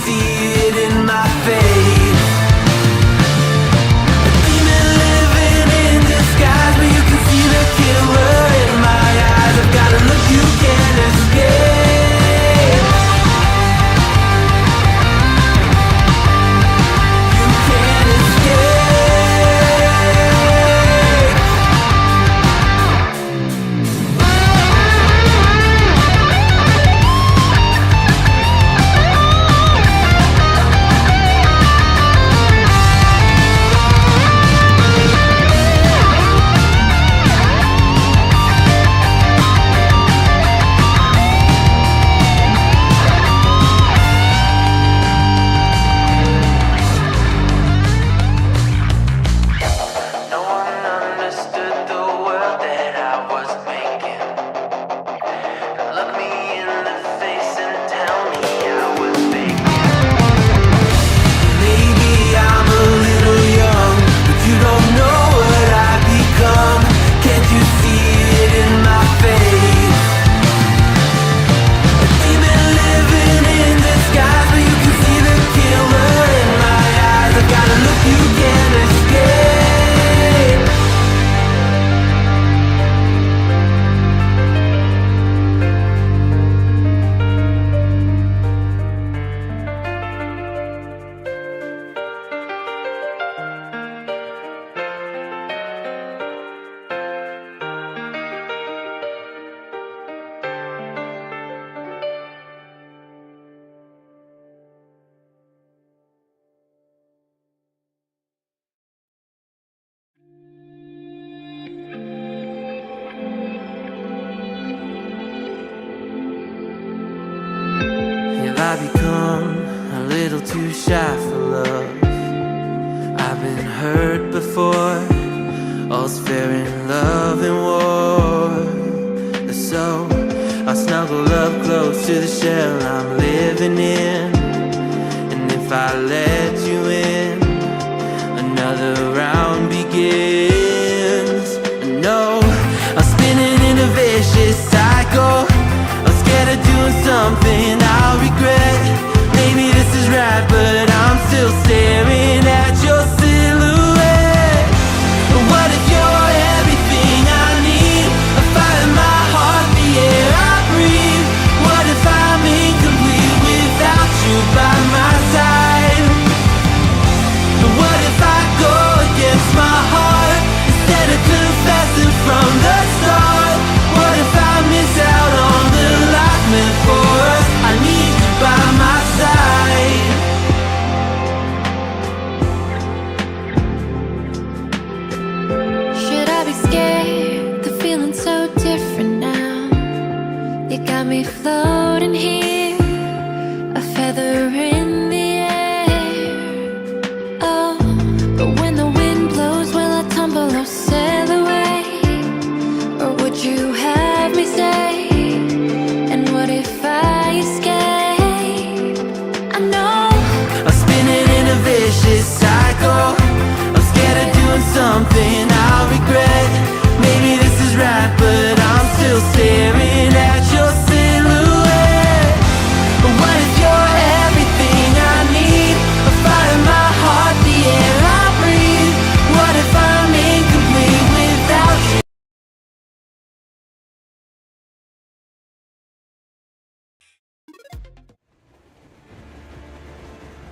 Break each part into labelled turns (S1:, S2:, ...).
S1: see it in my face? A demon living in disguise, but you can see the killer in my eyes. I've got a look you can't escape. You can't escape. No one understood the world that I was making. Look me in the face and tell me I was faking. Maybe I'm a little young, but you don't know what I've become. Can't you see it in my face? A demon living in disguise, but you can see the killer in my eyes. I've got a look you can't escape. Have I become a little too shy for love? I've been hurt before. All's fair in love and war. So I'll snuggle up close to the shell I'm living in. And if I let you in, another round begins. No, I'm spinning in a vicious cycle. I'm scared of doing something I'll regret. Maybe this is right, but I'm still staring at your silhouette. What if you're everything I need? A fire in my heart, the air I breathe. What if I'm incomplete without you by my side? What if I go against my heart instead of confessing from the start? What if I miss out on the life meant for us? I need you by my side.
S2: Should I be scared? The feeling's so different now. You got me floating here, a feather in the air. Oh, but when the wind blows, will I tumble or sail away? Or would you have me stay? And what if I escape? I know
S1: I'm spinning in a vicious cycle. I'm scared of doing something I'll regret. Maybe this is right, but I'm still staring at your silhouette. But what if you're everything I need? A fire in my heart, the air I breathe. What if I'm incomplete without you?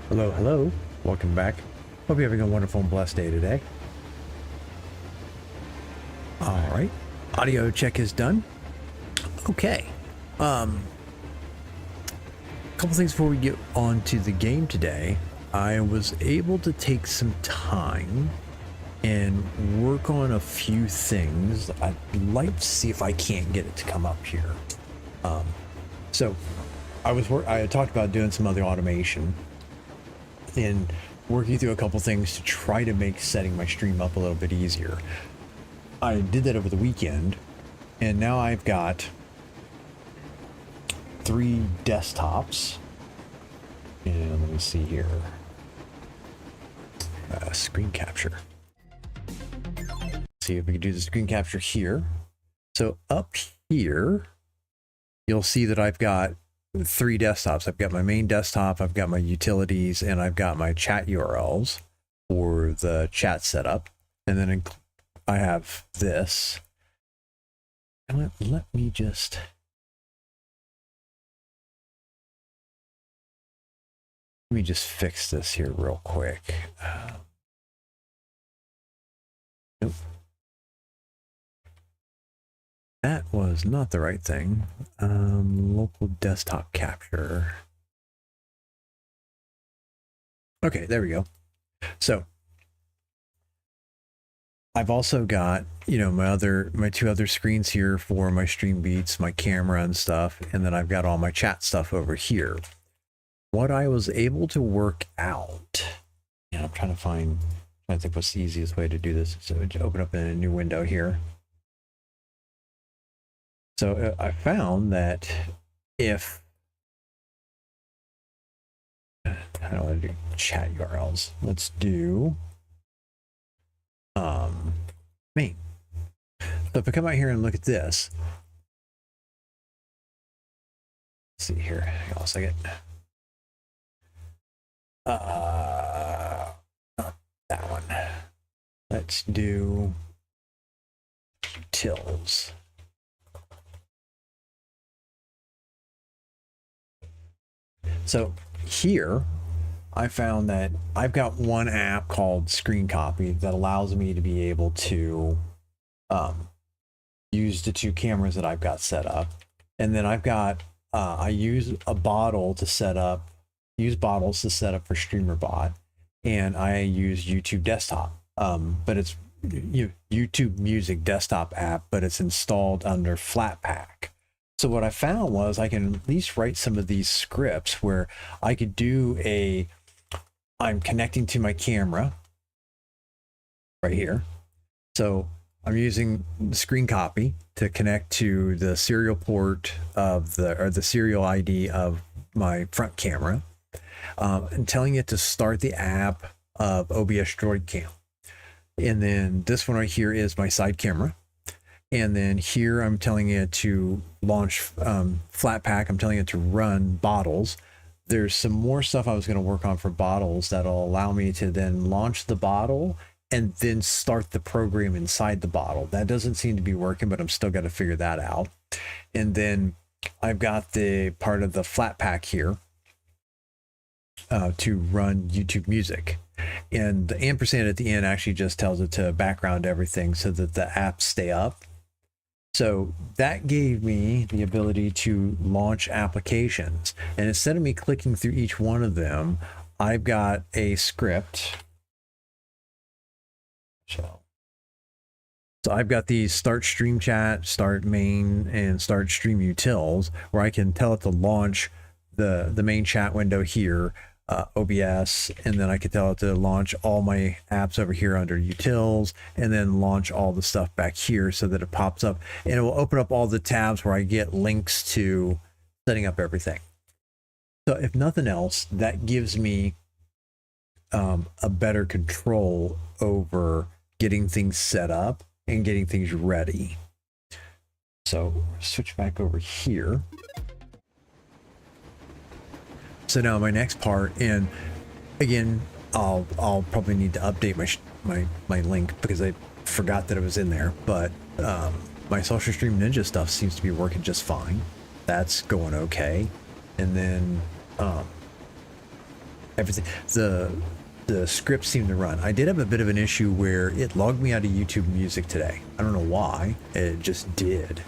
S3: Hello, hello. Welcome back. Hope you're having a wonderful and blessed day today. All right. Audio check is done. Okay. A couple things before we get on to the game today. I was able to take some time and work on a few things. I'd like to see if I can't get it to come up here. So I had talked about doing some other automation and working through a couple things to try to make setting my stream up a little bit easier. I did that over the weekend, and now I've got 3 desktops. And let me see here. Screen capture. See if we can do the screen capture here. So up here, you'll see that I've got three desktops. I've got my main desktop, I've got my utilities, and I've got my chat URLs for the chat setup. And then I have this. And let me just... Let me just fix this here real quick. Nope. That was not the right thing. Local desktop capture. Okay, there we go. So I've also got, you know, my two other screens here for my StreamBeats, my camera and stuff, and then I've got all my chat stuff over here. What I was able to work out, and I'm trying to think what's the easiest way to do this. So to open up in a new window here. So I found that if I don't want to do chat URLs, let's do main. So if I come out here and look at this, let's see here, hang on a second. Not that one. Let's do utils. So here I found that I've got one app called Screen Copy that allows me to be able to use the two cameras that I've got set up. And then I've got, I use a bottle to set up, use bottles to set up for StreamerBot. And I use YouTube desktop, but it's YouTube Music desktop app, but it's installed under Flatpak. So what I found was I can at least write some of these scripts where I could do I'm connecting to my camera right here. So I'm using the Screen Copy to connect to the serial port of the serial ID of my front camera, and telling it to start the app of OBS Droid Cam. And then this one right here is my side camera. And then here I'm telling it to launch Flatpak. I'm telling it to run bottles. There's some more stuff I was going to work on for bottles that'll allow me to then launch the bottle and then start the program inside the bottle. That doesn't seem to be working, but I'm still got to figure that out. And then I've got the part of the Flatpak here to run YouTube Music. And the ampersand at the end actually just tells it to background everything so that the apps stay up. So that gave me the ability to launch applications. And instead of me clicking through each one of them, I've got a script. So I've got these start stream chat, start main, and start stream utils, where I can tell it to launch the main chat window here, OBS, and then I could tell it to launch all my apps over here under utils, and then launch all the stuff back here so that it pops up, and it will open up all the tabs where I get links to setting up everything. So if nothing else, that gives me a better control over getting things set up and getting things ready. So switch back over here. So now my next part, and again, I'll probably need to update my link because I forgot that it was in there, but my Social Stream Ninja stuff seems to be working just fine. That's going okay. And then everything, the scripts seem to run. I did have a bit of an issue where it logged me out of YouTube Music today. I don't know why, it just did.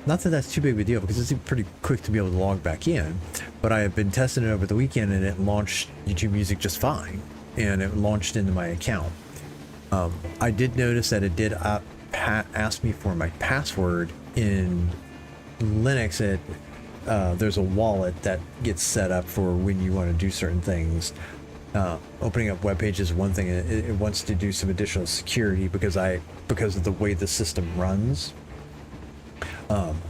S3: Not that that's too big of a deal because it's pretty quick to be able to log back in, but I have been testing it over the weekend and it launched YouTube Music just fine, and it launched into my account. I did notice that it did ask me for my password. In Linux. There's a wallet that gets set up for when you want to do certain things. Opening up web pages is one thing. It wants to do some additional security because of the way the system runs.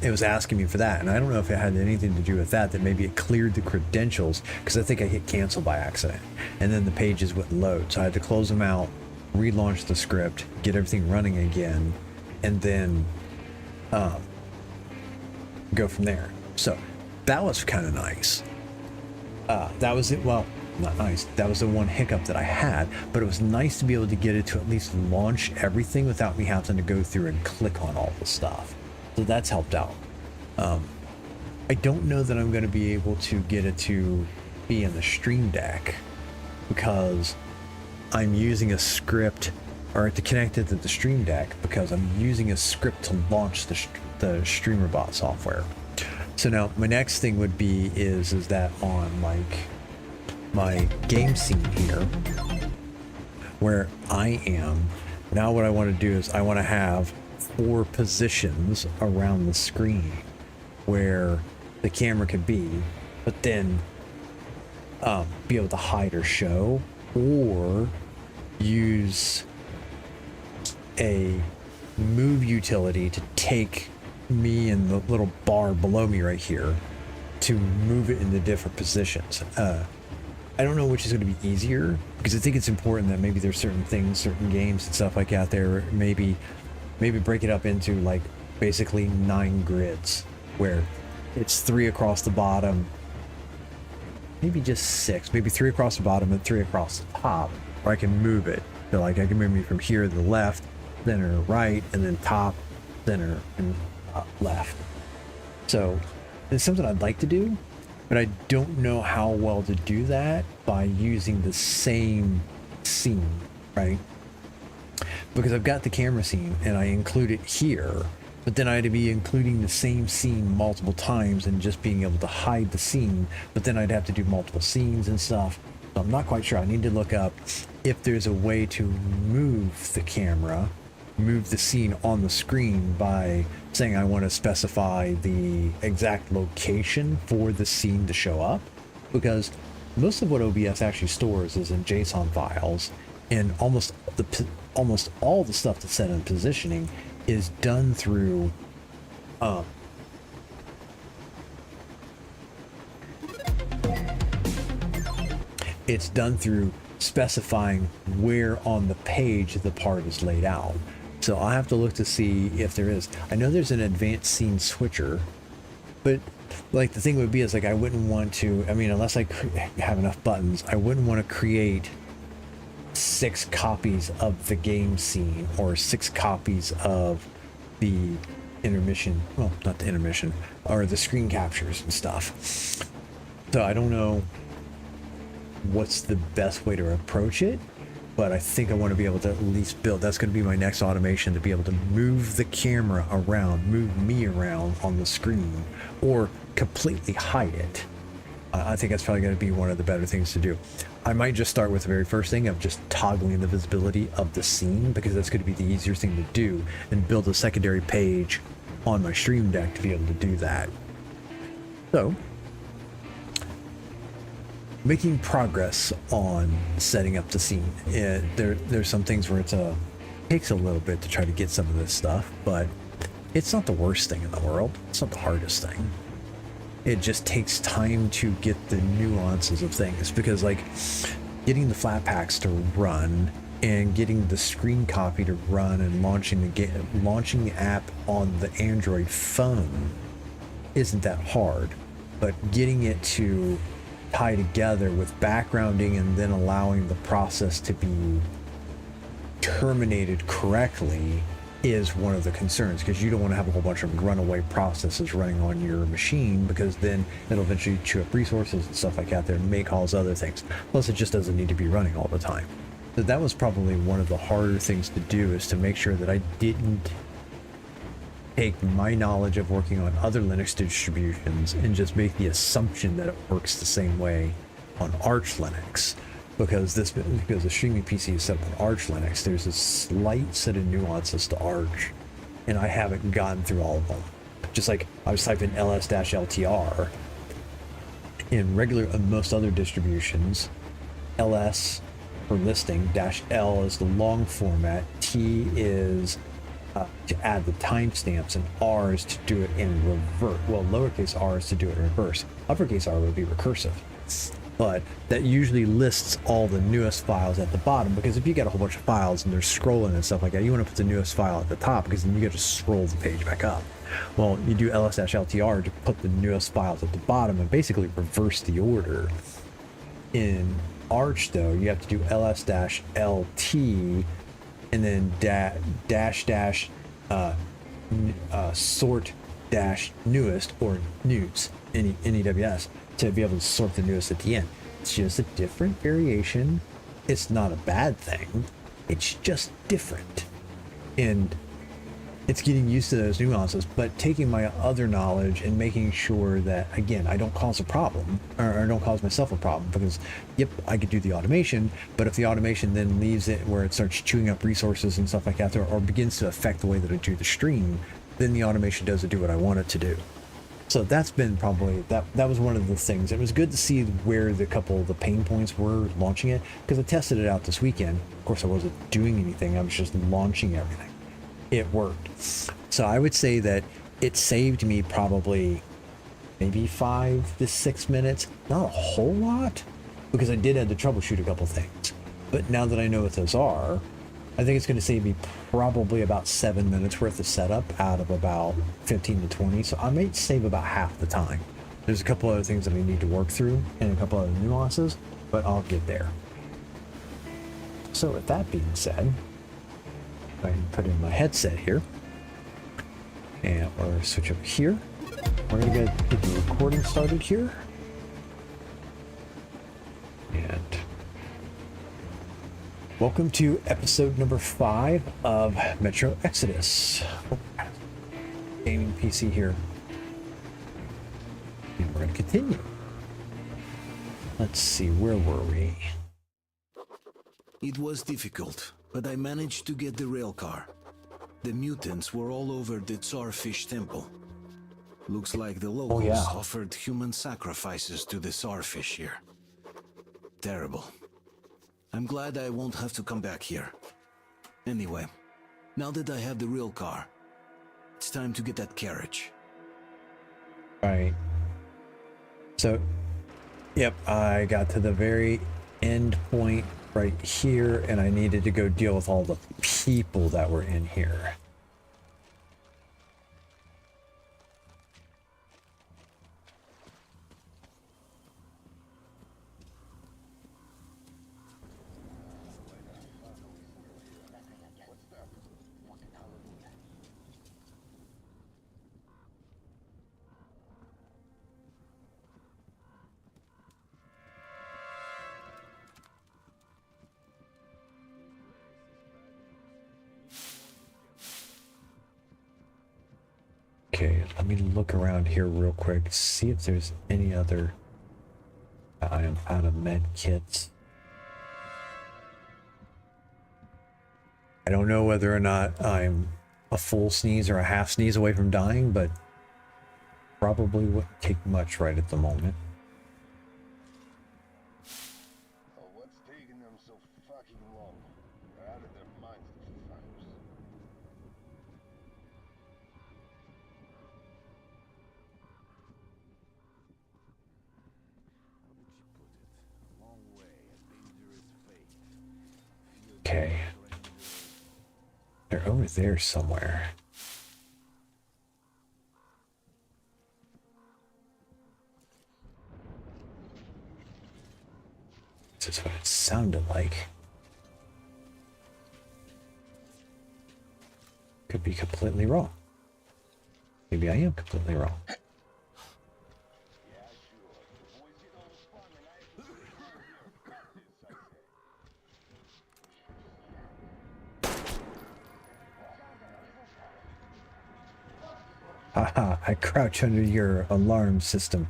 S3: It was asking me for that, and I don't know if it had anything to do with that maybe it cleared the credentials, because I think I hit cancel by accident, and then the pages wouldn't load, so I had to close them out, relaunch the script, get everything running again, and then go from there. So that was kind of nice. That was it. Well, not nice. That was the one hiccup that I had, but it was nice to be able to get it to at least launch everything without me having to go through and click on all the stuff. So that's helped out. I don't know that I'm going to be able to get it to be in the Stream Deck because I'm using a script, or to connect it to the Stream Deck because I'm using a script to launch the StreamerBot software. So now my next thing would be is that on like my game scene here where I am now, what I want to do is I want to have 4 positions around the screen where the camera could be, but then be able to hide or show, or use a move utility to take me and the little bar below me right here to move it into different positions. I don't know which is going to be easier, because I think it's important that maybe there's certain things, certain games and stuff like that there, maybe break it up into like basically 9 grids where it's 3 across the bottom, maybe just 6, maybe 3 across the bottom and 3 across the top, or I can move it. So like I can move me from here to the left, center, right, and then top, center, and left. So it's something I'd like to do, but I don't know how well to do that by using the same scene, right? Because I've got the camera scene and I include it here, but then I had to be including the same scene multiple times and just being able to hide the scene, but then I'd have to do multiple scenes and stuff. So I'm not quite sure. I need to look up if there's a way to move the camera, move the scene on the screen by saying I want to specify the exact location for the scene to show up, because most of what OBS actually stores is in JSON files, and almost all the stuff that's set in positioning is done through it's done through specifying where on the page the part is laid out. So I'll have to look to see if there is. I know there's an advanced scene switcher, but like the thing would be is like I wouldn't want to, I mean, unless I have enough buttons, I wouldn't want to create 6 copies of the game scene or 6 copies of the intermission, well, not the intermission, or the screen captures and stuff. So I don't know what's the best way to approach it, but I think I want to be able to at least build, that's going to be my next automation, to be able to move the camera around, move me around on the screen, or completely hide it. I think that's probably going to be one of the better things to do. I might just start with the very first thing of just toggling the visibility of the scene, because that's going to be the easier thing to do, and build a secondary page on my Stream Deck to be able to do that. So, making progress on setting up the scene. There's some things where it takes a little bit to try to get some of this stuff, but it's not the worst thing in the world. It's not the hardest thing. It just takes time to get the nuances of things, because like getting the flat packs to run and getting the screen copy to run and launching the app on the Android phone isn't that hard, but getting it to tie together with backgrounding and then allowing the process to be terminated correctly is one of the concerns, because you don't want to have a whole bunch of runaway processes running on your machine, because then it'll eventually chew up resources and stuff like that there and may cause other things. Plus, it just doesn't need to be running all the time. So that was probably one of the harder things to do, is to make sure that I didn't take my knowledge of working on other Linux distributions and just make the assumption that it works the same way on Arch Linux. Because the streaming PC is set up on Arch Linux, there's a slight set of nuances to Arch, and I haven't gotten through all of them. Just like I was typing ls-ltr in most other distributions, ls for listing, -l is the long format, t is to add the timestamps, and r is to do it in reverse. Well, lowercase r is to do it in reverse. Uppercase r would be recursive. But that usually lists all the newest files at the bottom, because if you got a whole bunch of files and they're scrolling and stuff like that, you want to put the newest file at the top, because then you got to scroll the page back up. Well, you do ls-ltr to put the newest files at the bottom and basically reverse the order. In Arch, though, you have to do ls-lt and then sort dash newest or news, NEWS, to be able to sort the newest at the end. It's just a different variation. It's not a bad thing. It's just different. And it's getting used to those nuances, but taking my other knowledge and making sure that, again, I don't cause a problem, or I don't cause myself a problem, because, yep, I could do the automation, but if the automation then leaves it where it starts chewing up resources and stuff like that, or begins to affect the way that I do the stream, then the automation doesn't do what I want it to do. So that's been probably, that was one of the things. It was good to see where the couple of the pain points were launching it, because I tested it out this weekend. Of course, I wasn't doing anything. I was just launching everything. It worked. So I would say that it saved me probably maybe 5 to 6 minutes. Not a whole lot, because I did have to troubleshoot a couple things. But now that I know what those are, I think it's going to save me probably about 7 minutes worth of setup out of about 15 to 20. So I may save about half the time. There's a couple other things that I need to work through and a couple other nuances, but I'll get there. So with that being said, I can put in my headset here, and or switch up here. We're gonna get the recording started here, and welcome to episode number 5 of Metro Exodus. Gaming PC here, and we're gonna continue. Let's see, where were we?
S4: It was difficult, but I managed to get the rail car. The mutants were all over the Tsarfish temple. Looks like the locals offered human sacrifices to the Tsarfish here. Terrible. I'm glad I won't have to come back here. Anyway, now that I have the rail car, it's time to get that carriage.
S3: Right. So, yep, I got to the very end point right here, and I needed to go deal with all the people that were in here. Okay, let me look around here real quick, see if there's any other. I am out of med kits. I don't know whether or not I'm a full sneeze or a half sneeze away from dying, but probably wouldn't take much right at the moment.
S5: Oh, what's taking them so fucking long? They're out of their minds, these fuckers.
S3: Okay. They're over there somewhere. This is what it sounded like. Could be completely wrong. Maybe I am completely wrong. Haha, I crouch under your alarm system.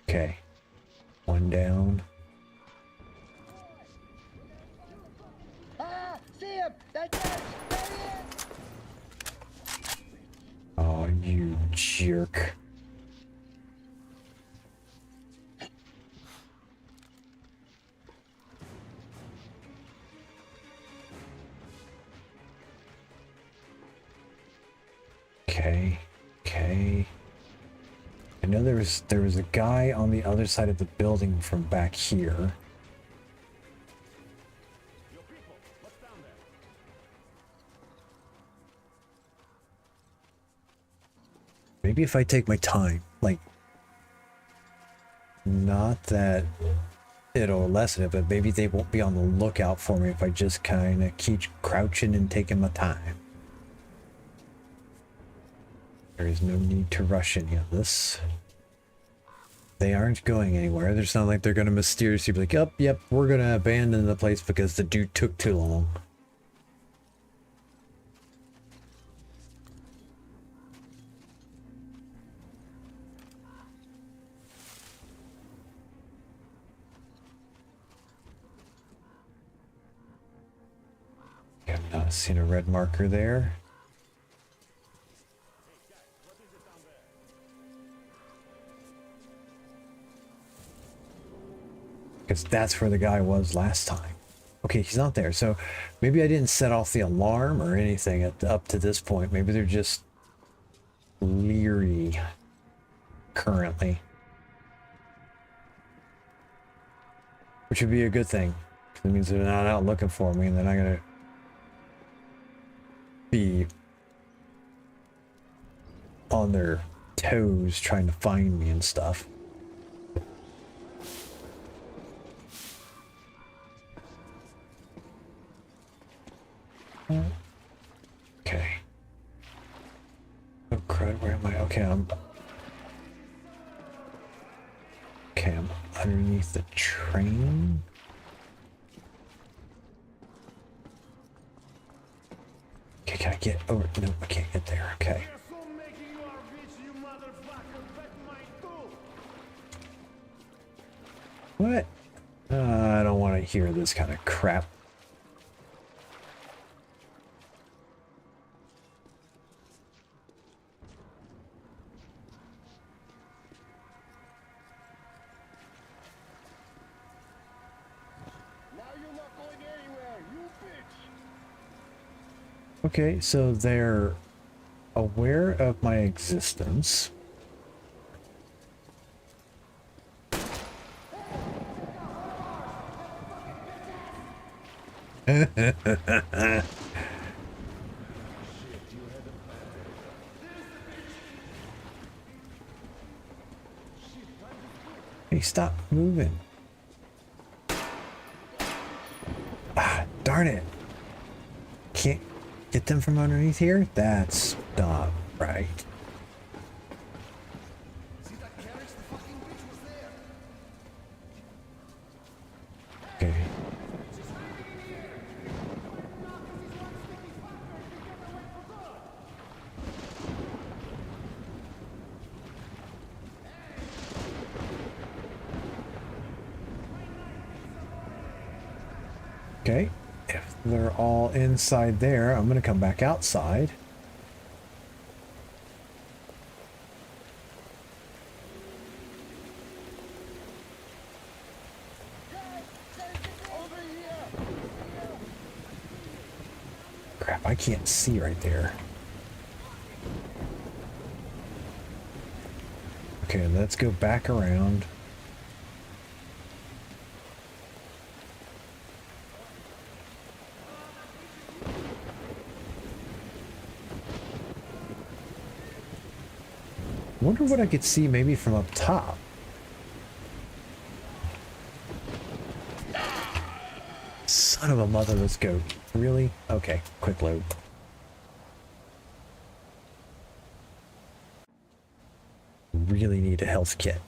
S3: Okay. One down.
S5: Ah! See him! That guy's
S3: Oh, you jerk. Okay. I know there was a guy on the other side of the building from back here. maybe if I take my time, like, not that it'll lessen it, but maybe they won't be on the lookout for me if I just kind of keep crouching and taking my time. There is no need to rush any of this. They aren't going anywhere. It's not like they're going to mysteriously be like, yep, we're going to abandon the place because the dude took too long. I've not seen a red marker there. Because that's where the guy was last time. Okay, he's not there. So maybe I didn't set off the alarm or anything up to this point. Maybe they're just leery currently. Which would be a good thing. It means they're not out looking for me and they're not going to be on their toes trying to find me and stuff. Okay. Oh crud, where am I? Okay, I'm underneath the train. Okay, can I get over? No, I can't get there. Okay. What? I don't want to hear this kind of crap. Okay, so they're aware of my existence. Hey, stop moving. Ah, darn it. Can't get them from underneath here? That's not right. Okay. Okay. If they're all inside there, I'm going to come back outside. Crap, I can't see right there. Okay, let's go back around. Wonder what I could see maybe from up top. Son of a motherless goat. Really? Okay, quick load. Really need a health kit.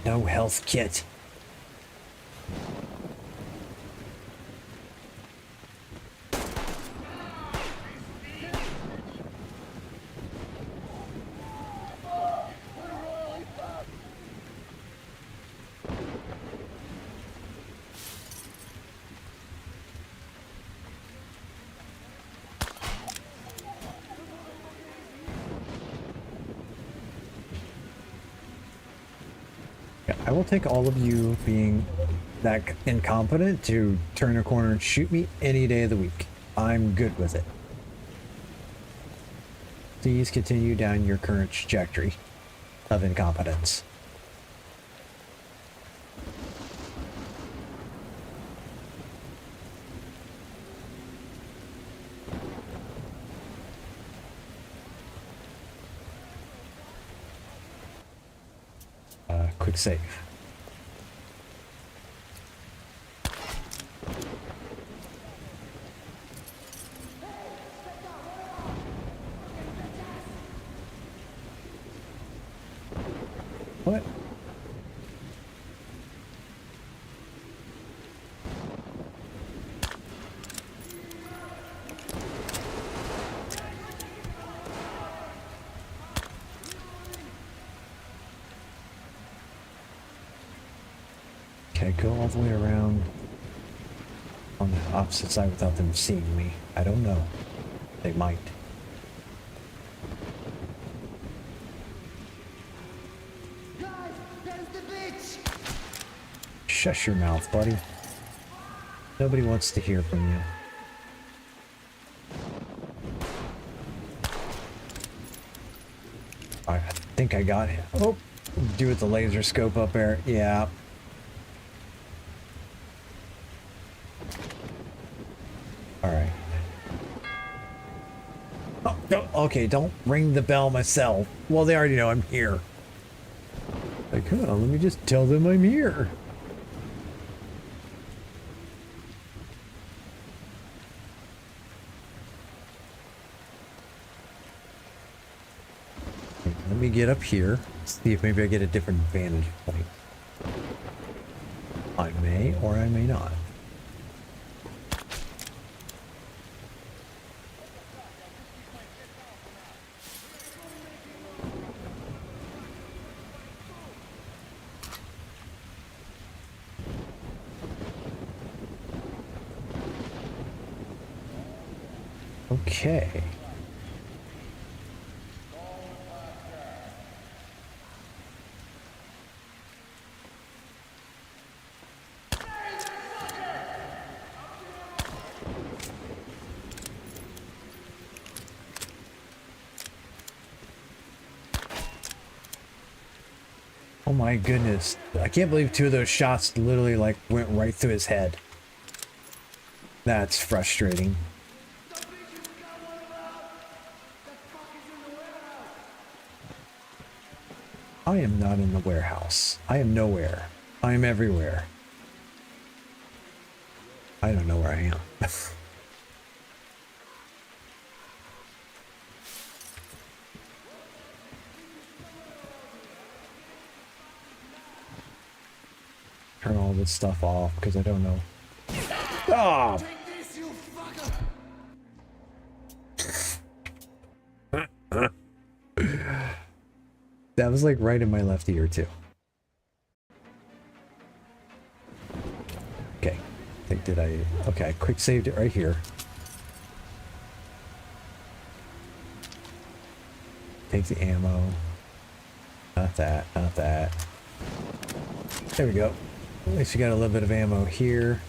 S3: No health kit. Yeah, I will take all of you being that incompetent to turn a corner and shoot me any day of the week. I'm good with it. Please continue down your current trajectory of incompetence. Quick save. What? Okay, go all the way around on the opposite side without them seeing me. I don't know. They might. Shush your mouth, buddy. Nobody wants to hear from you. I think I got him. Oh, do with the laser scope up there. Yeah. All right. Oh, no, okay, don't ring the bell myself. Well, they already know I'm here. Like, come on, let me just tell them I'm here. Let me get up here, see if maybe I get a different vantage point. I may or I may not. Okay. Oh my goodness. I can't believe two of those shots literally like went right through his head. That's frustrating. I am not in the warehouse. I am nowhere. I am everywhere. I don't know where I am. Turn all this stuff off because I don't know. Oh! That was like right in my left ear too. Okay. I think did I okay, I quick saved it right here. Take the ammo. Not that, not that. There we go. At least you got a little bit of ammo here.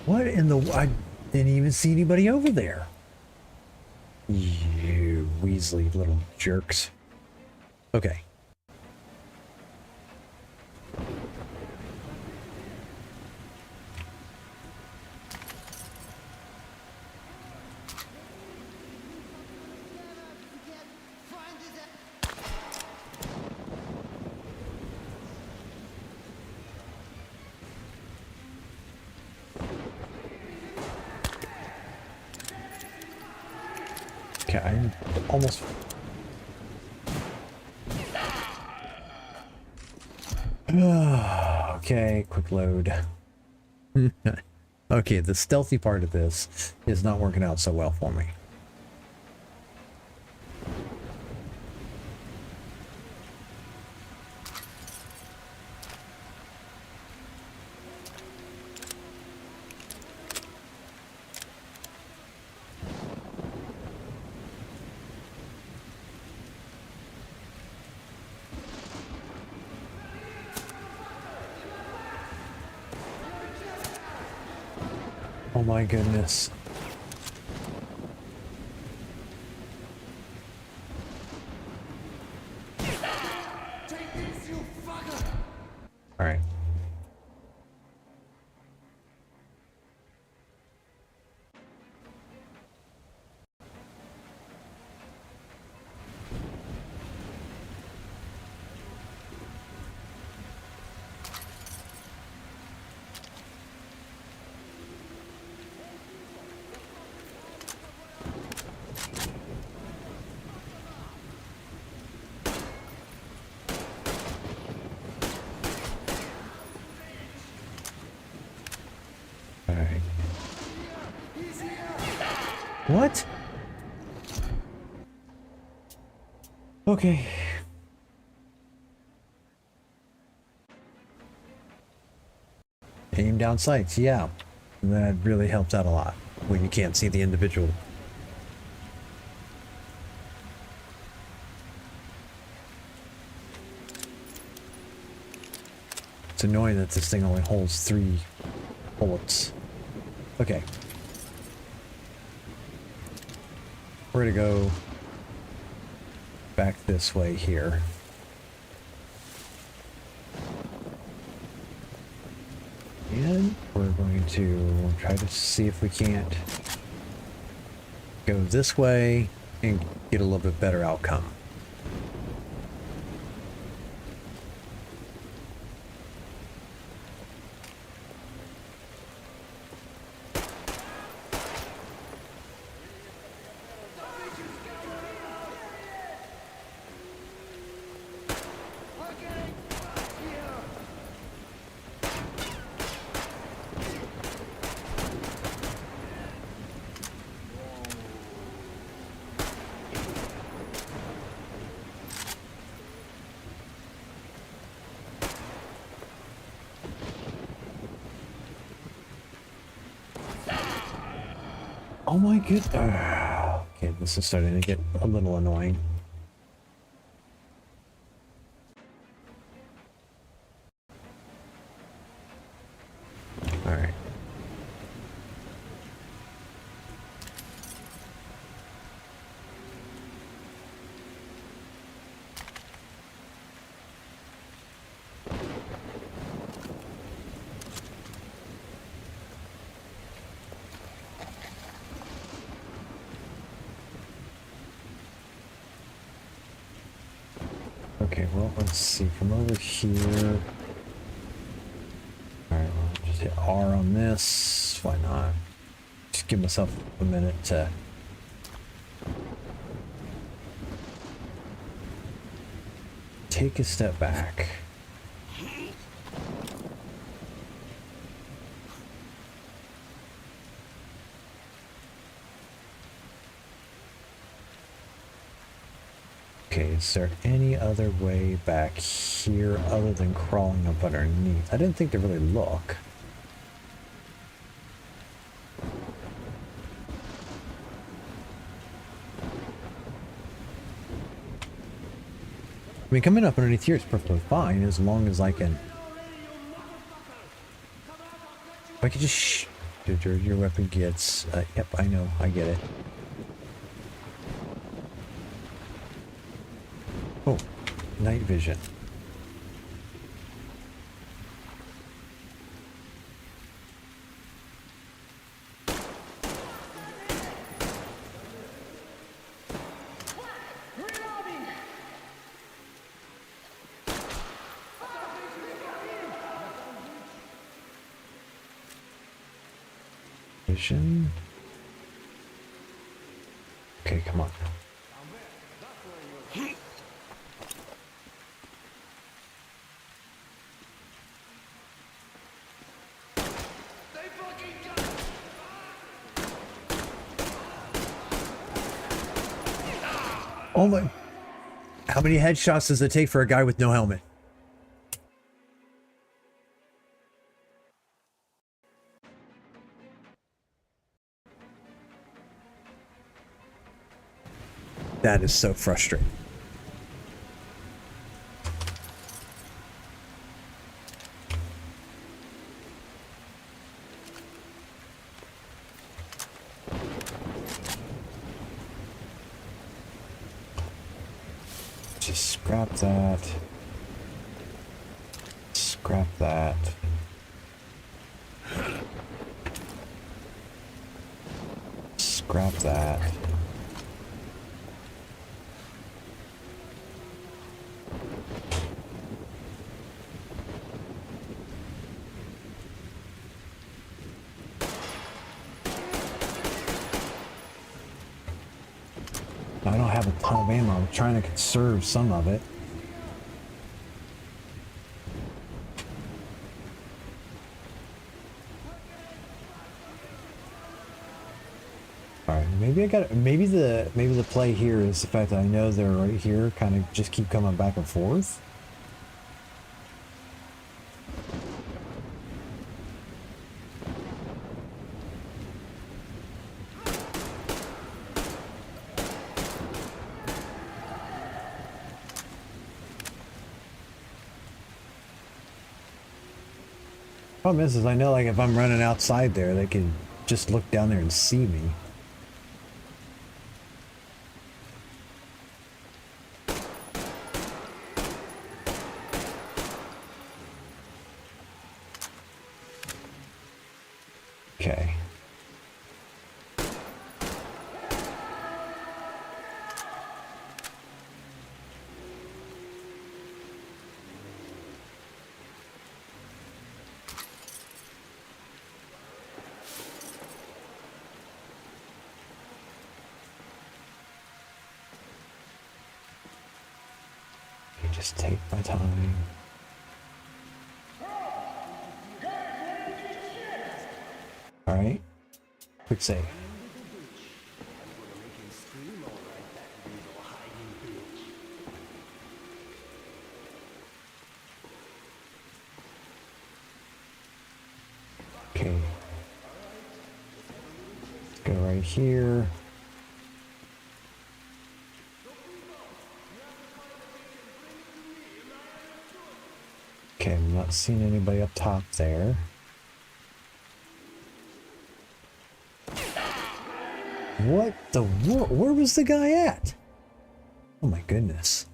S3: What in the... I didn't even see anybody over there. You Weasley little jerks. Okay. Okay, I'm almost... Okay, quick load. Okay, the stealthy part of this is not working out so well for me. Oh my goodness. All right. All right. What? Okay. Aim down sights, yeah. That really helps out a lot when you can't see the individual. It's annoying that this thing only holds 3 bullets. Okay. We're gonna go back this way here. And we're going to try to see if we can't go this way and get a little bit better outcome. Oh my goodness. Okay, this is starting to get a little annoying. All right. Okay, well, let's see. From over here. Alright, well, just hit R on this. Why not? Just give myself a minute to take a step back. Okay, is there any other way back here other than crawling up underneath? I didn't think to really look. I mean, coming up underneath here is perfectly fine as long as I can... If I could just dude, your weapon gets... yep, I know, I get it. Oh, night vision. Vision. Okay, come on. Oh my... How many headshots does it take for a guy with no helmet? That is so frustrating. scrap that. Scrap that. Scrap that. I don't have a ton of ammo. I'm trying to conserve some of it. Alright, maybe I got maybe the play here is the fact that I know they're right here, kind of just keep coming back and forth. Problem is I know like if I'm running outside there, they can just look down there and see me. Okay. Just take my time. All right. Quick save. Okay. Let's go right here. Okay, I'm not seeing anybody up top there. What the world? Where was the guy at? Oh my goodness.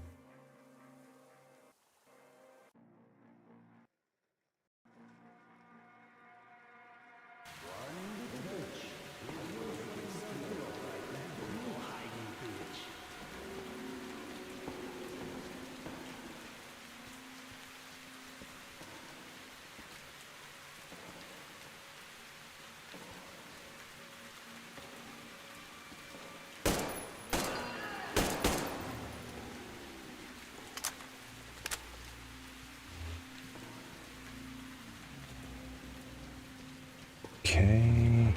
S3: Okay.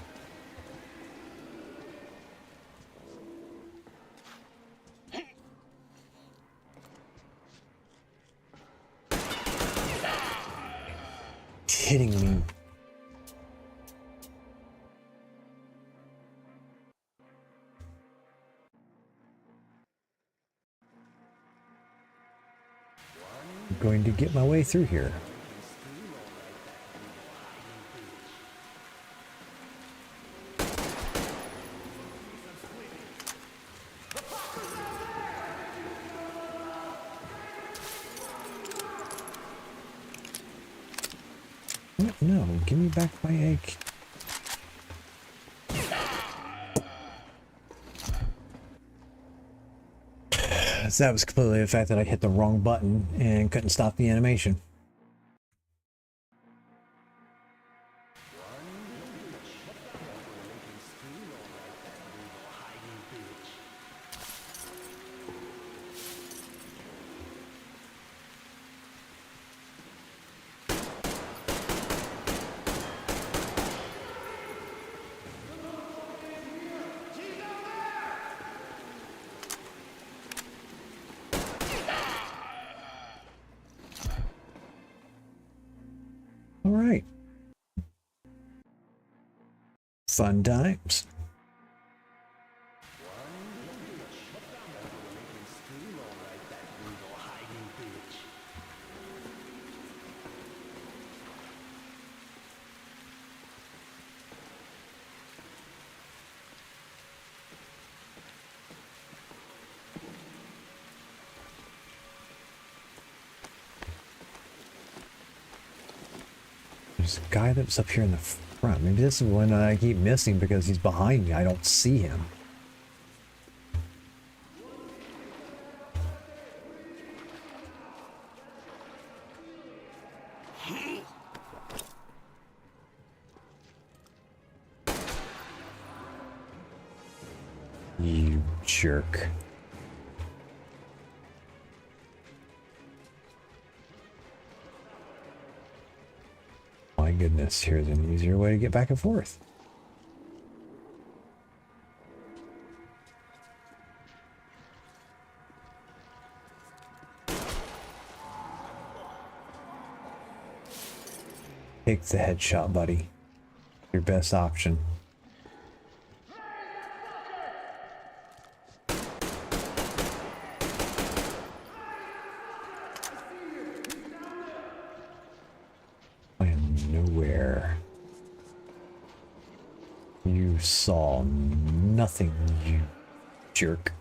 S3: Kidding me. I'm going to get my way through here. No, give me back my egg. So that was completely the fact that I hit the wrong button and couldn't stop the animation. All right. Fun times. there's a guy that's up here in the front. Maybe this is one I keep missing because he's behind me. I don't see him. You jerk. My goodness, here's an easier way to get back and forth. Take the headshot, buddy. Your best option. I am nowhere. You saw nothing, you jerk.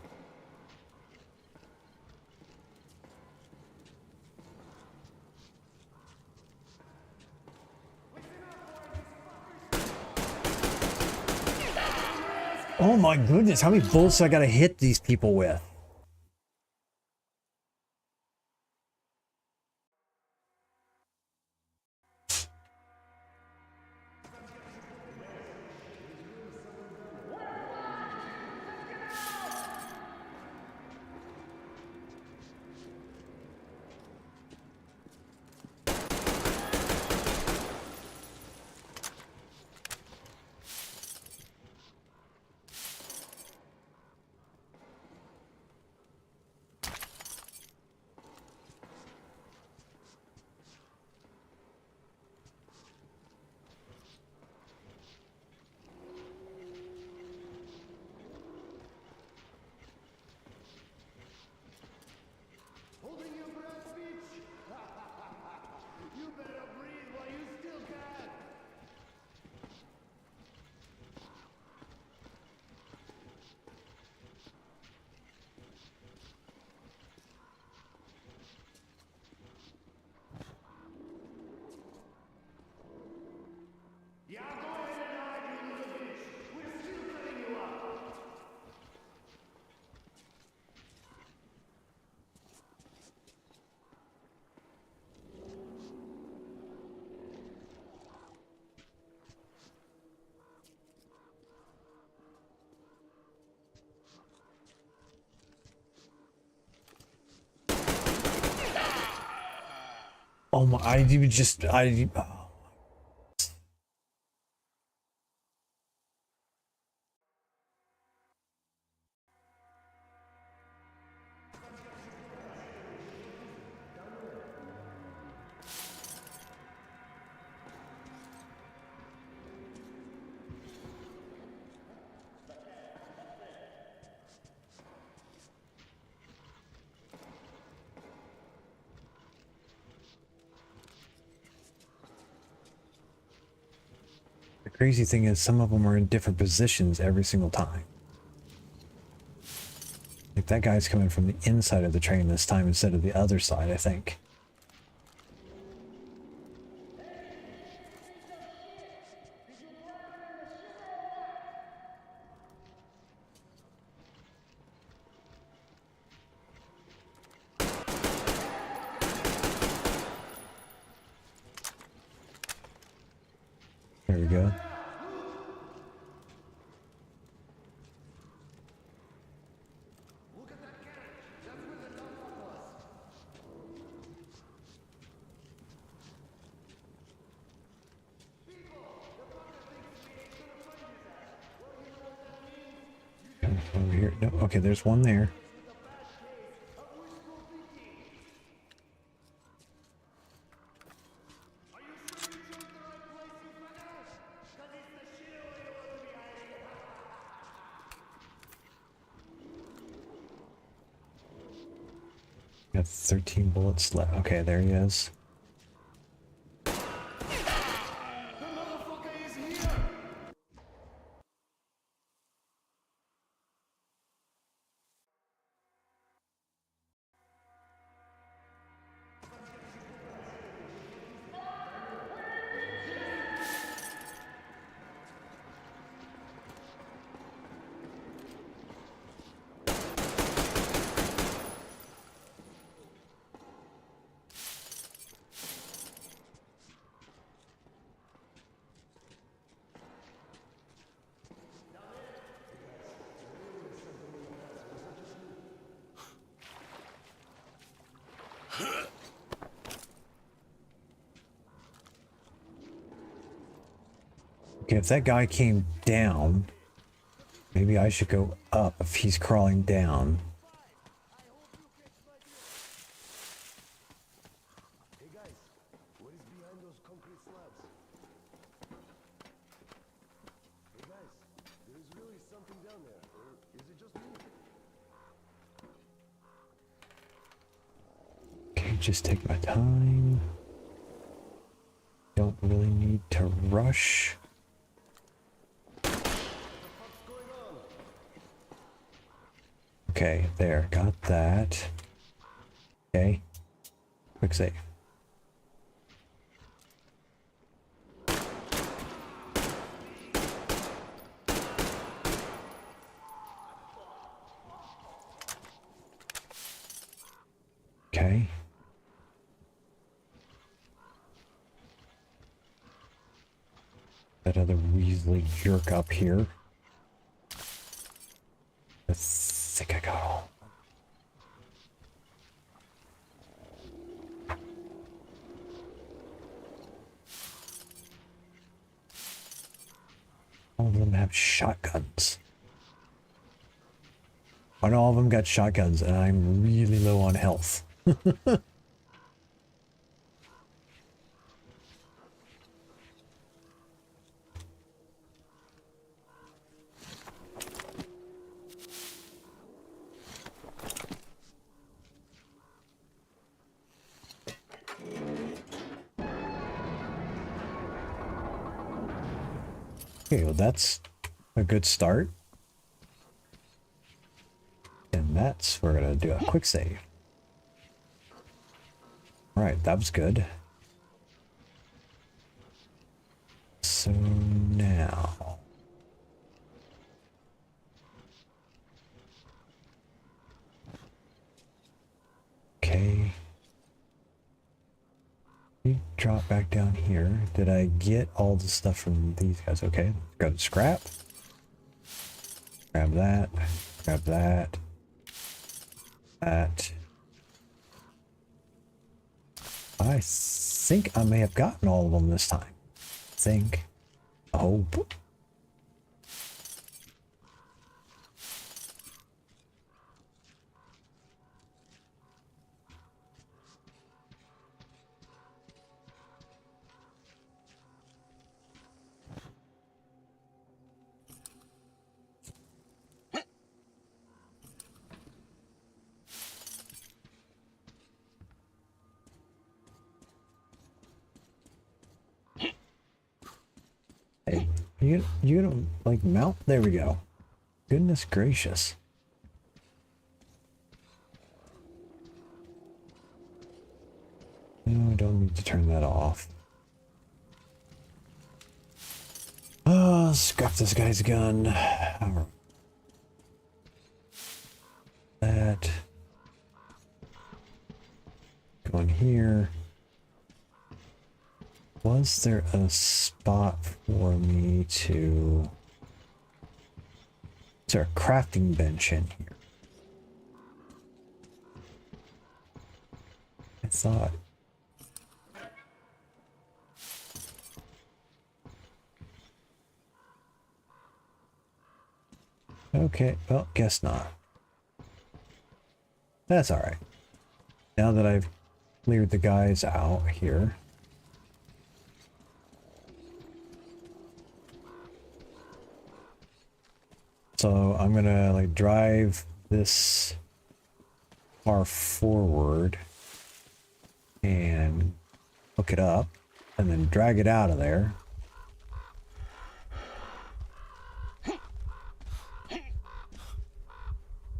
S3: Oh my goodness, how many bullets I gotta hit these people with? Oh my, I even just, the crazy thing is some of them are in different positions every single time. Like that guy's coming from the inside of the train this time instead of the other side, I think. There we go. Over here. No, okay, there's one there. Got 13 bullets left. Okay, there he is. Okay, if that guy came down, maybe I should go up if he's crawling down.
S5: Hey guys, what is behind those concrete slabs? Hey guys, there is really something down there, or is it just me?
S3: Okay, just take my time. Don't really need to rush. Okay, there, got that. Okay, quick save. Okay. That other Weasley jerk up here. I think I got all. All of them have shotguns. Why do all of them got shotguns and I'm really low on health? Okay, well that's a good start. And that's, we're gonna do a quick save. Alright, that was good. So now... Okay. You drop back down here. Did I get all the stuff from these guys? Okay, go to scrap. Grab that. Grab that. That. I think I may have gotten all of them this time. Think. Hope. Hey, you gonna like mount? There we go. Goodness gracious. No, I don't need to turn that off. Oh, scrap this guy's gun. That. Go in here. Was there a spot for me to... Is there a crafting bench in here? I thought... Okay, well, guess not. That's alright. Now that I've cleared the guys out here... So I'm gonna like drive this car forward and hook it up and then drag it out of there.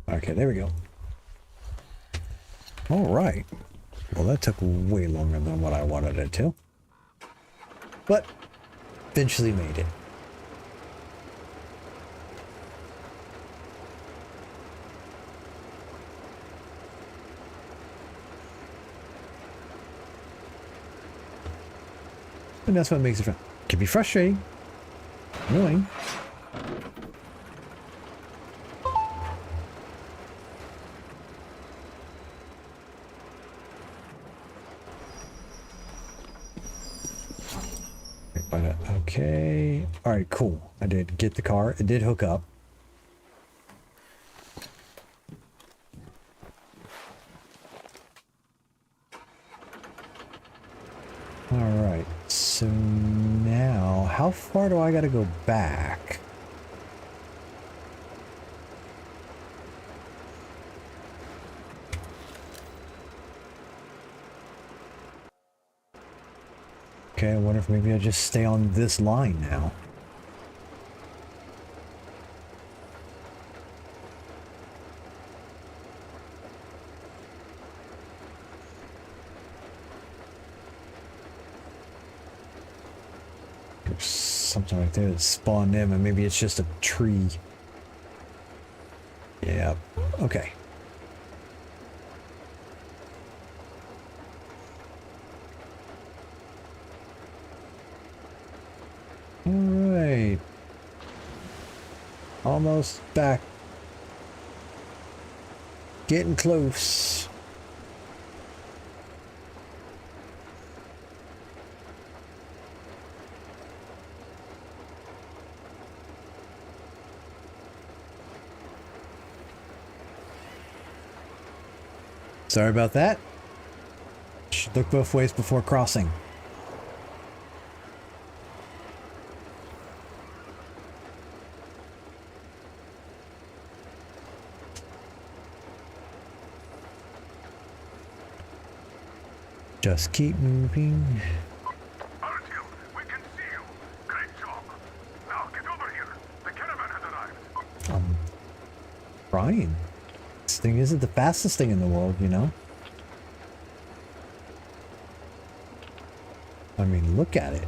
S3: Okay, there we go. All right. Well, that took way longer than what I wanted it to, but eventually made it. And that's what makes it fun. Can be frustrating, annoying. Okay. All right, cool. I did get the car. It did hook up. All right. So now, how far do I got to go back? Okay, I wonder if maybe I just stay on this line now. There's something right there that spawned in, and maybe it's just a tree. Yeah, okay. Alright. Almost back. Getting close. Sorry about that. Should look both ways before crossing. Just keep moving.
S5: Artyom, we can see you. Great job. Now get over here. The caravan has arrived.
S3: Brian, this thing isn't the fastest thing in the world, you know? I mean, look at it.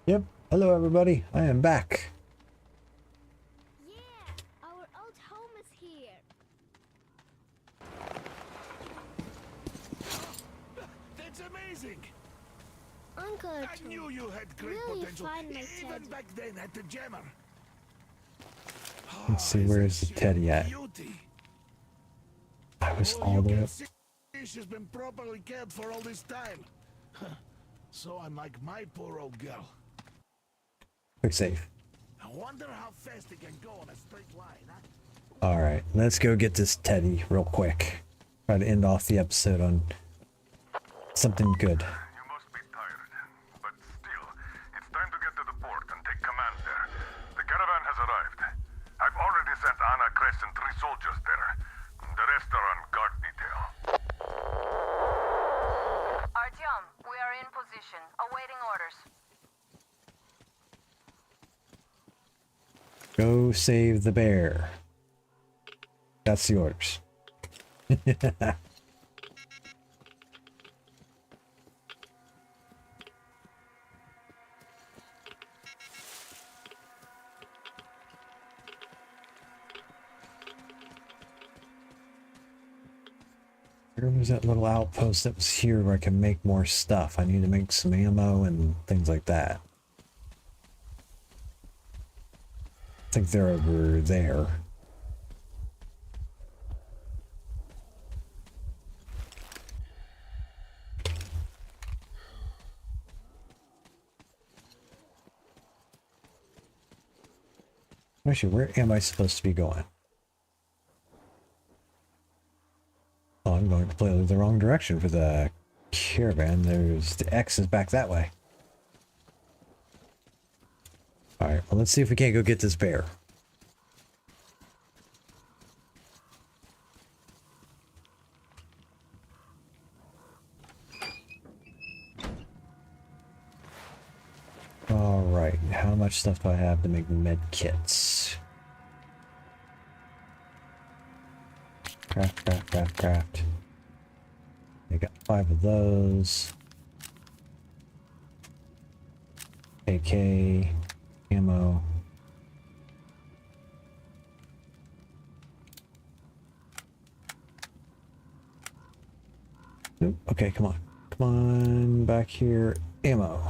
S3: Yep. Hello, everybody. I am back.
S6: Yeah, our old home is here.
S4: That's amazing!
S6: Uncle
S4: I
S6: Artyom,
S4: knew you had great
S6: will you
S4: potential,
S6: find my
S4: even
S6: teddy?
S4: back then at the jammer.
S3: Let's see, where is the teddy at?
S4: Beauty.
S3: I was
S4: Oh,
S3: all
S4: you
S3: the way
S4: can
S3: up.
S4: see she's been properly cared for all this time. So unlike my poor old girl.
S3: Quick save.
S4: I wonder how fast it can go on a straight line, huh?
S3: Alright, let's go get this teddy real quick. Try to end off the episode on something good.
S5: You must be tired, but still, it's time to get to the port and take command there. The caravan has arrived. I've already sent Anna, Kress, and 3 soldiers there. The rest are on guard detail.
S7: Artyom, we are in position, awaiting orders.
S3: Go save the bear. That's the orders. Where was that little outpost that was here where I can make more stuff? I need to make some ammo and things like that. I think they're over there. Actually, where am I supposed to be going? Oh, I'm going completely the wrong direction for the caravan. There's the X is back that way. Alright, well, let's see if we can't go get this bear. Alright, how much stuff do I have to make med kits? Craft, craft, craft, craft. I got 5 of those. AK, Ammo. Nope. Okay, come on. Come on, back here. Ammo.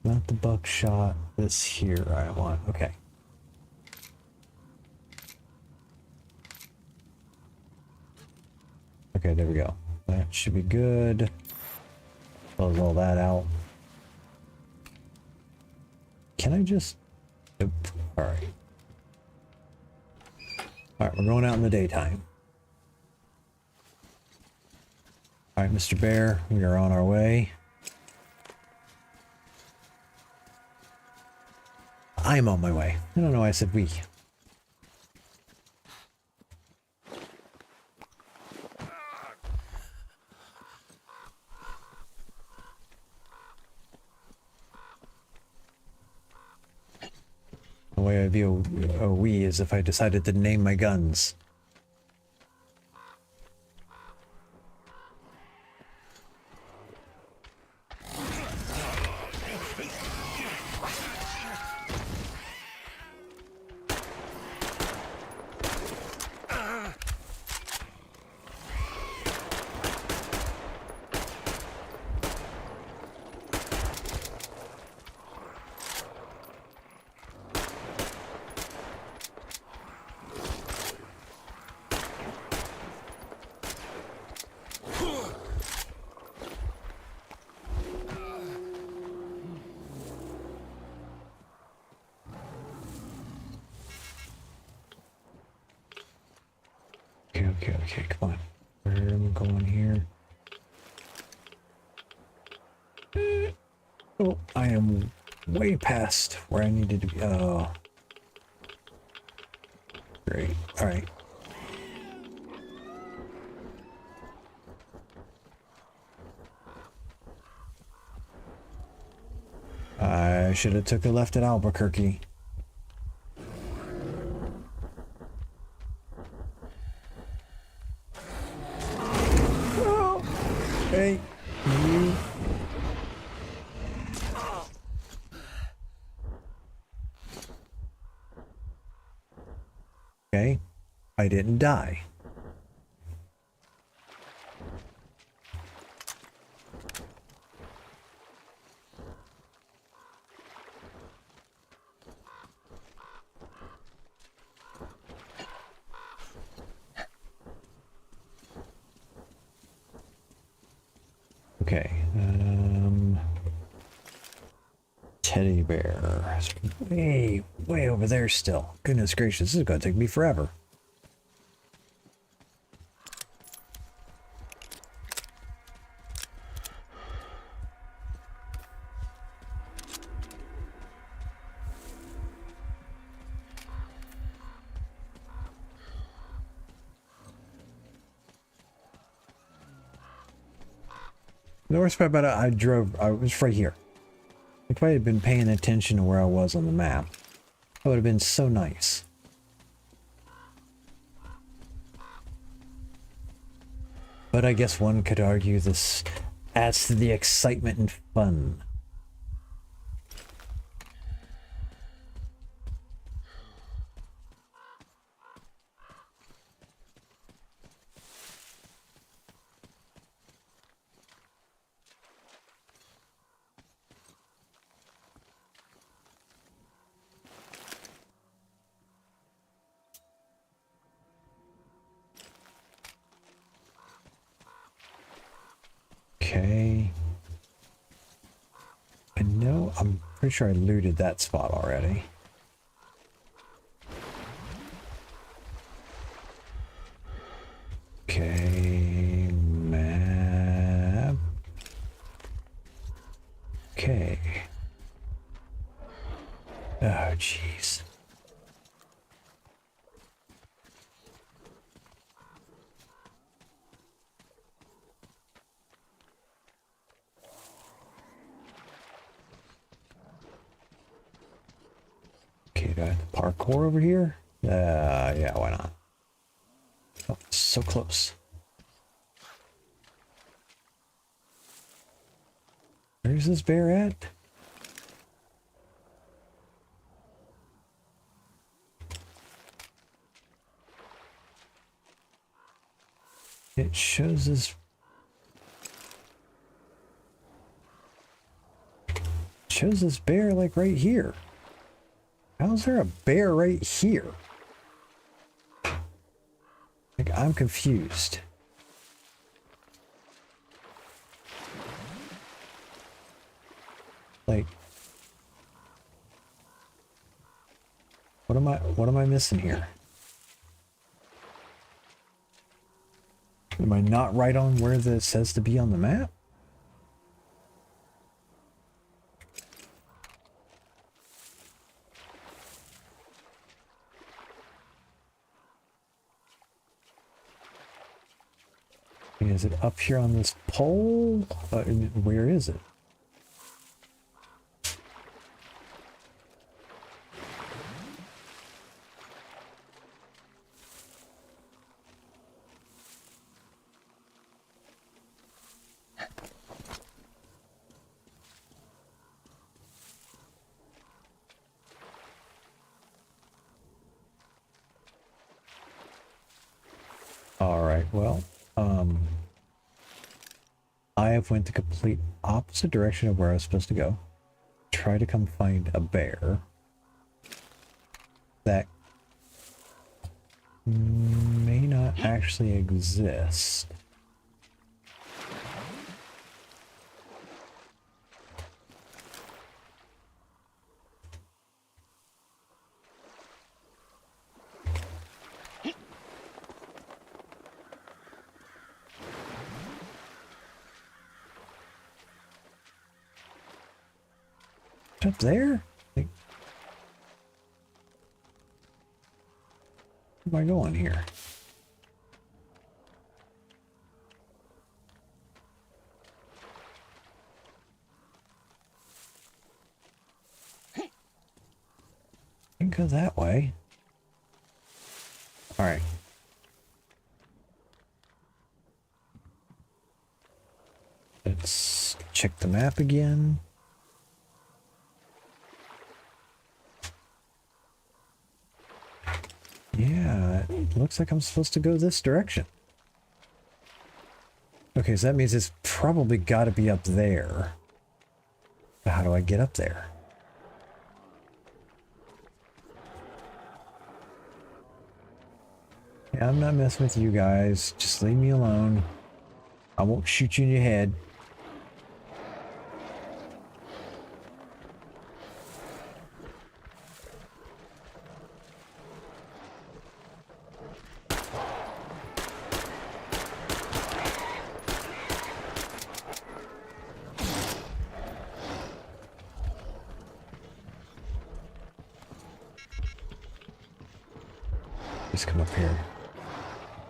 S3: Not the buckshot. This here I want. Okay. Okay, there we go. That should be good. Close all that out. Can I just... Nope. Alright. Alright, we're going out in the daytime. Alright, Mr. Bear, we are on our way. I'm on my way. I don't know why I said we. The way I view a we is if I decided to name my guns. Okay, come on. Where am I going here? Oh, I am way past where I needed to be. Oh. Great. Alright. I should have took a left at Albuquerque. Hey, you. Okay, I didn't die. Okay, teddy bear. Way over there still. Goodness gracious, this is gonna take me forever. The worst part about it, I was right here. If I had been paying attention to where I was on the map, that would have been so nice. But I guess one could argue this adds to the excitement and fun. Okay. I know, I'm pretty sure I looted that spot already. Okay, map. Okay. Oh, jeez. Okay, do I have the parkour over here? Yeah, why not? Oh, so close. Where's this bear at? It shows this. Shows this bear like right here. How's there a bear right here? Like, I'm confused. Like, what am I missing here? Am I not right on where this says to be on the map? Is it up here on this pole? Where is it? All right, well, I have went the complete opposite direction of where I was supposed to go. Try to come find a bear that may not actually exist. Up there? Like, where am I going here? I can go that way. All right. Let's check the map again. Yeah, it looks like I'm supposed to go this direction. Okay, so that means it's probably got to be up there. But how do I get up there? Yeah, I'm not messing with you guys. Just leave me alone. I won't shoot you in your head. Just come up here.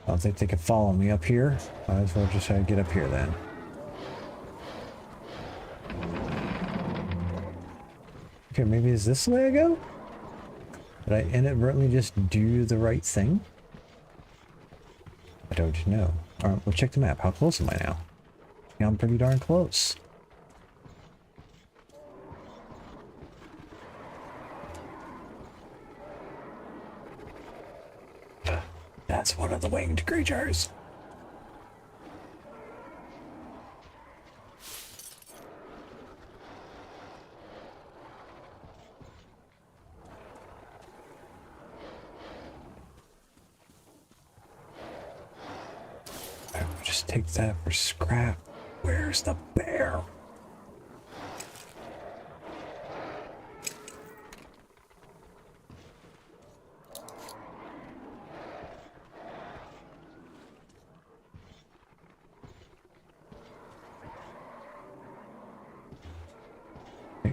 S3: I don't think they can follow me up here. Might as well just try to get up here then. Okay, maybe is this the way I go? Did I inadvertently just do the right thing? I don't know. Alright, we'll check the map. How close am I now? Yeah, I'm pretty darn close. That's one of the winged creatures. Just take that for scrap. Where's the bear?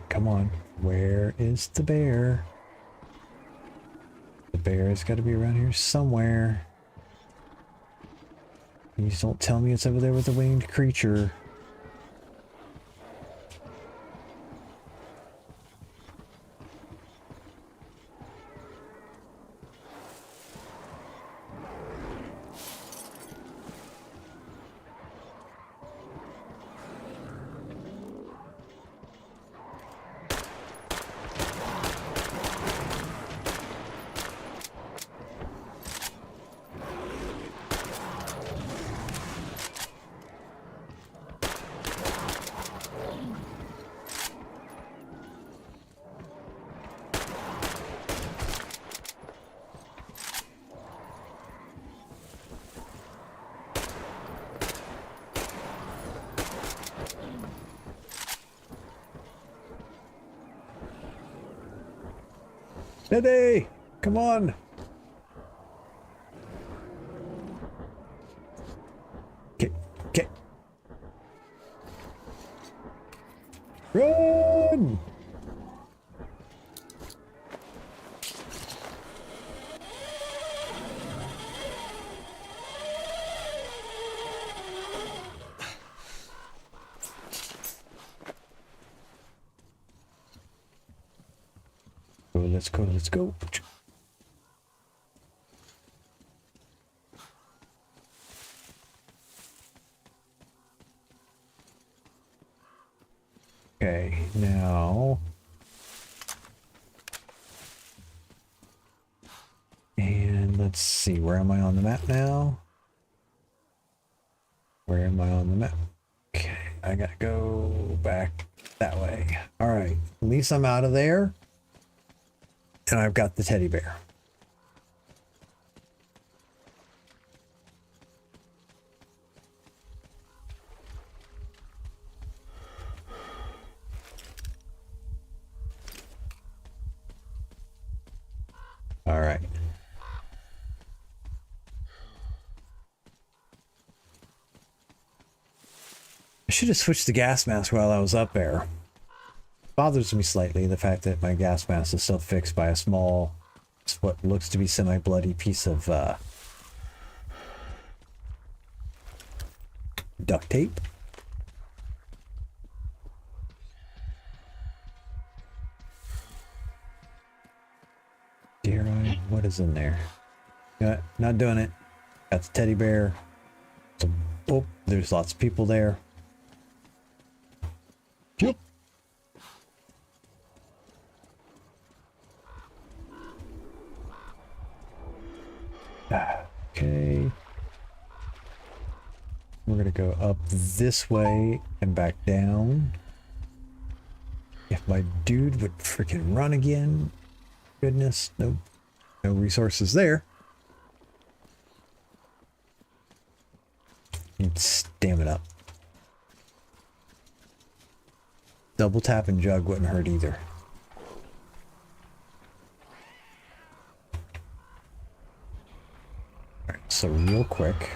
S3: Come on, where is the bear? The bear has got to be around here somewhere. Please don't tell me it's over there with the winged creature. Teddy! Come on! Okay, okay. Run! Oh, let's go, let's go. Okay, now. And let's see, where am I on the map now? Where am I on the map? Okay, I gotta go back that way. All right, at least I'm out of there. And I've got the teddy bear. All right. I should have switched the gas mask while I was up there. Bothers me slightly the fact that my gas mask is still fixed by a small, what looks to be semi-bloody piece of duct tape. Dare I? What is in there? Not doing it. Got the teddy bear. So, oh, there's lots of people there. Yep. Okay. We're gonna go up this way and back down. If my dude would freaking run again. Goodness, nope. No resources there. Need stamina. Double tap and jug wouldn't hurt either. Alright, so real quick.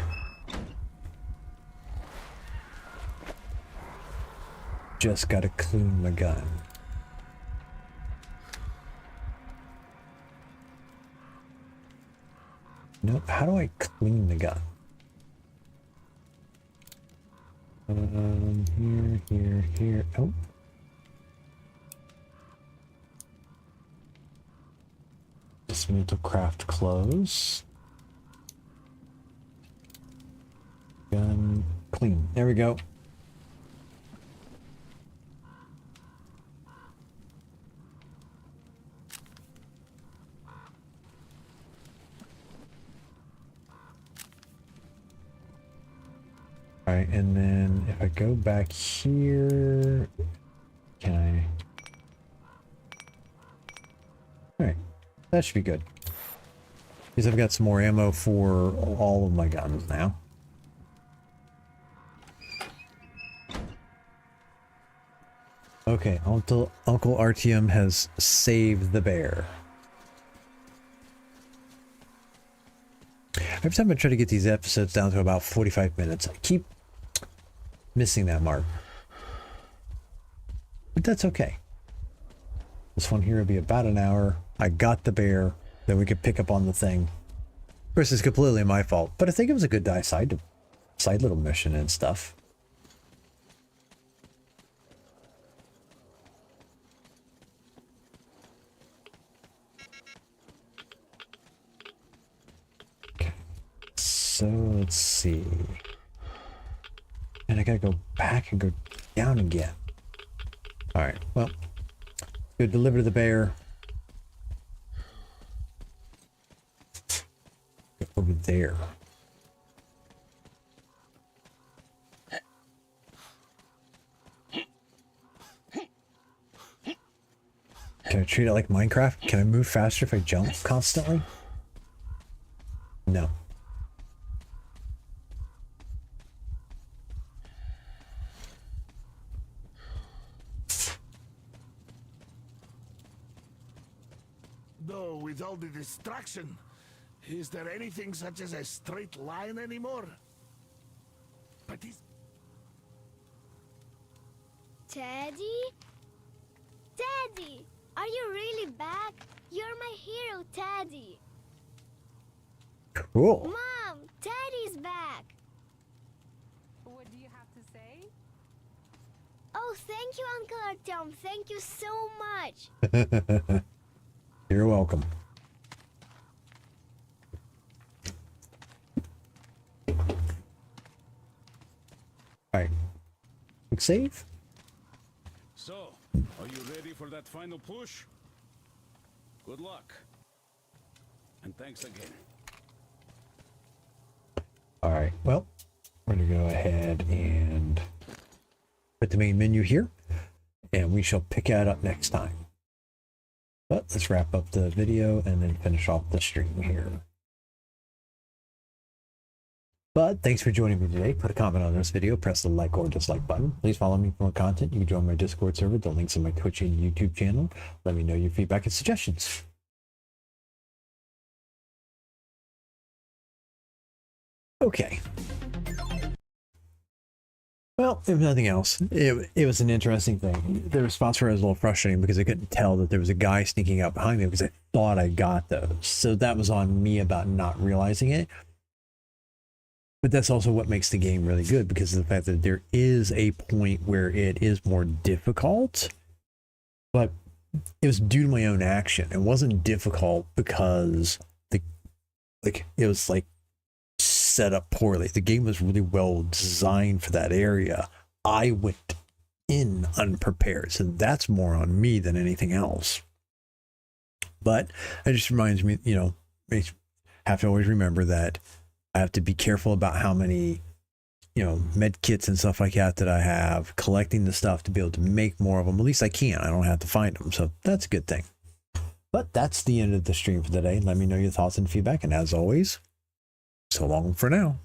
S3: Just gotta clean my gun. Nope, how do I clean the gun? Here. Oh. Dismantle craft clothes. Gun clean. There we go. Alright, and then if I go back here, can I? Alright, that should be good. Because I've got some more ammo for all of my guns now. Okay, Uncle Artyom has saved the bear. Every time I try to get these episodes down to about 45 minutes, I keep missing that mark. But that's okay. This one here will be about an hour. I got the bear, then we could pick up on the thing. Of course, it's completely my fault, but I think it was a good side little mission and stuff. Okay, so let's see. And I gotta go back and go down again. Alright, well, go deliver the bear. Go over there. Can I treat it like Minecraft? Can I move faster if I jump constantly? No.
S8: Though with all the distraction, is there anything such as a straight line anymore? But is
S6: Teddy? Teddy! Are you really back? You're my hero, Teddy.
S3: Cool.
S6: Mom, Teddy's back.
S7: What do you have to say?
S6: Oh, thank you, Uncle Artyom. Thank you so much.
S3: You're welcome. Alright. Quick save.
S9: So, are you ready for that final push? Good luck. And thanks again.
S3: Alright, well, we're going to go ahead and put the main menu here, and we shall pick that up next time. But let's wrap up the video and then finish off the stream here. But thanks for joining me today. Put a comment on this video, press the like or dislike button. Please follow me for more content. You can join my Discord server, the links in my Twitch and YouTube channel. Let me know your feedback and suggestions. Okay. Well, if nothing else, it was an interesting thing. The response for it was a little frustrating because I couldn't tell that there was a guy sneaking up behind me because I thought I got those. So that was on me about not realizing it. But that's also what makes the game really good, because of the fact that there is a point where it is more difficult, but it was due to my own action. It wasn't difficult because it was like set up poorly. The game was really well designed for that area. I went in unprepared, so that's more on me than anything else. But it just reminds me, you know, I have to always remember that I have to be careful about how many, you know, med kits and stuff like that I have, collecting the stuff to be able to make more of them. At least I can. I don't have to find them. So that's a good thing. But that's the end of the stream for today. Let me know your thoughts and feedback. And as always, so long for now.